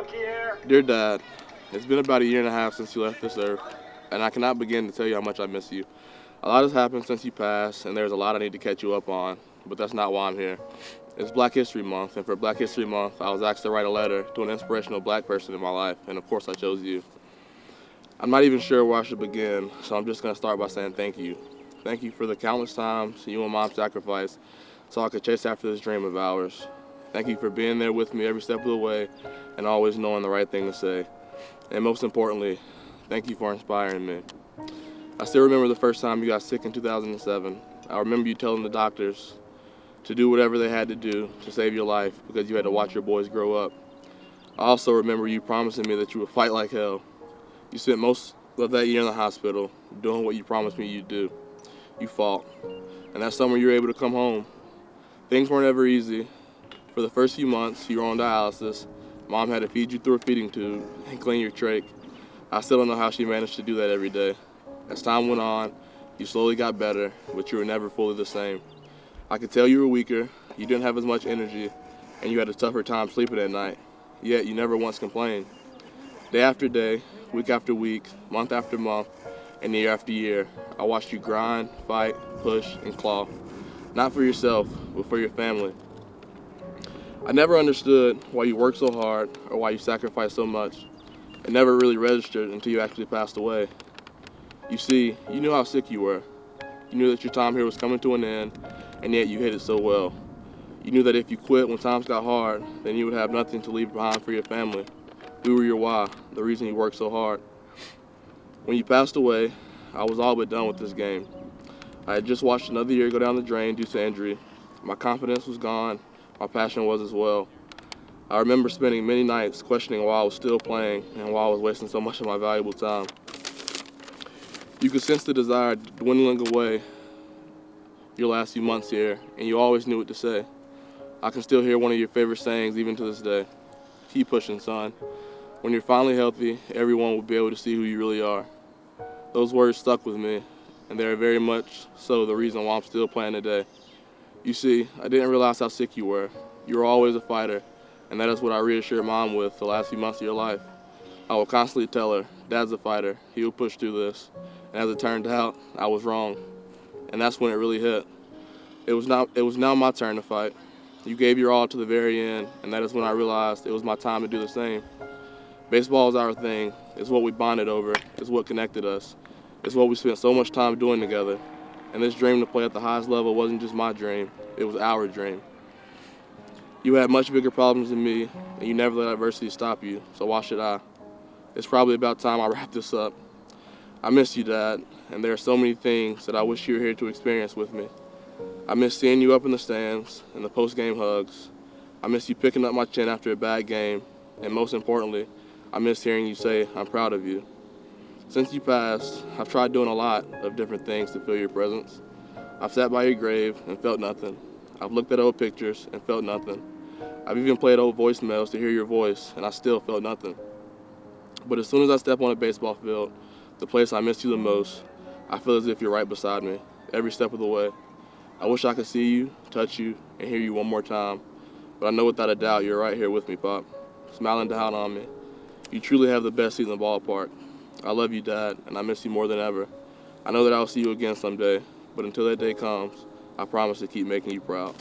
down, Kier. Dear Dad, it's been about a year and a half since you left this earth, and I cannot begin to tell you how much I miss you. A lot has happened since you passed, and there's a lot I need to catch you up on, but that's not why I'm here. It's Black History Month, and for Black History Month, I was asked to write a letter to an inspirational black person in my life, and of course I chose you. I'm not even sure where I should begin, so I'm just going to start by saying thank you. Thank you for the countless times you and Mom sacrificed so I could chase after this dream of ours. Thank you for being there with me every step of the way and always knowing the right thing to say. And most importantly, thank you for inspiring me. I still remember the first time you got sick in 2007. I remember you telling the doctors to do whatever they had to do to save your life because you had to watch your boys grow up. I also remember you promising me that you would fight like hell. You spent most of that year in the hospital doing what you promised me you'd do. You fought. And that summer you were able to come home. Things weren't ever easy. For the first few months, you were on dialysis. Mom had to feed you through a feeding tube and clean your trach. I still don't know how she managed to do that every day. As time went on, you slowly got better, but you were never fully the same. I could tell you were weaker, you didn't have as much energy, and you had a tougher time sleeping at night. Yet you never once complained. Day after day, week after week, month after month, and year after year, I watched you grind, fight, push, and claw. Not for yourself, but for your family. I never understood why you worked so hard or why you sacrificed so much. It never really registered until you actually passed away. You see, you knew how sick you were. You knew that your time here was coming to an end, and yet you hid it so well. You knew that if you quit when times got hard, then you would have nothing to leave behind for your family. We were your why, the reason you worked so hard. When you passed away, I was all but done with this game. I had just watched another year go down the drain due to injury. My confidence was gone. My passion was as well. I remember spending many nights questioning why I was still playing and why I was wasting so much of my valuable time. You could sense the desire dwindling away your last few months here, and you always knew what to say. I can still hear one of your favorite sayings even to this day. Keep pushing, son. When you're finally healthy, everyone will be able to see who you really are. Those words stuck with me, and they're very much so the reason why I'm still playing today. You see, I didn't realize how sick you were. You were always a fighter, and that is what I reassured Mom with the last few months of your life. I would constantly tell her, Dad's a fighter. He will push through this. And as it turned out, I was wrong. And that's when it really hit. It was now my turn to fight. You gave your all to the very end, and that is when I realized it was my time to do the same. Baseball is our thing. It's what we bonded over. It's what connected us. It's what we spent so much time doing together. And this dream to play at the highest level wasn't just my dream, it was our dream. You had much bigger problems than me, and you never let adversity stop you, so why should I? It's probably about time I wrap this up. I miss you, Dad, and there are so many things that I wish you were here to experience with me. I miss seeing you up in the stands and the post-game hugs. I miss you picking up my chin after a bad game, and most importantly, I miss hearing you say, I'm proud of you. Since you passed, I've tried doing a lot of different things to feel your presence. I've sat by your grave and felt nothing. I've looked at old pictures and felt nothing. I've even played old voicemails to hear your voice, and I still felt nothing. But as soon as I step on a baseball field, the place I miss you the most, I feel as if you're right beside me, every step of the way. I wish I could see you, touch you, and hear you one more time. But I know without a doubt you're right here with me, Pop, smiling down on me. You truly have the best seat in the ballpark. I love you, Dad, and I miss you more than ever. I know that I'll see you again someday, but until that day comes, I promise to keep making you proud.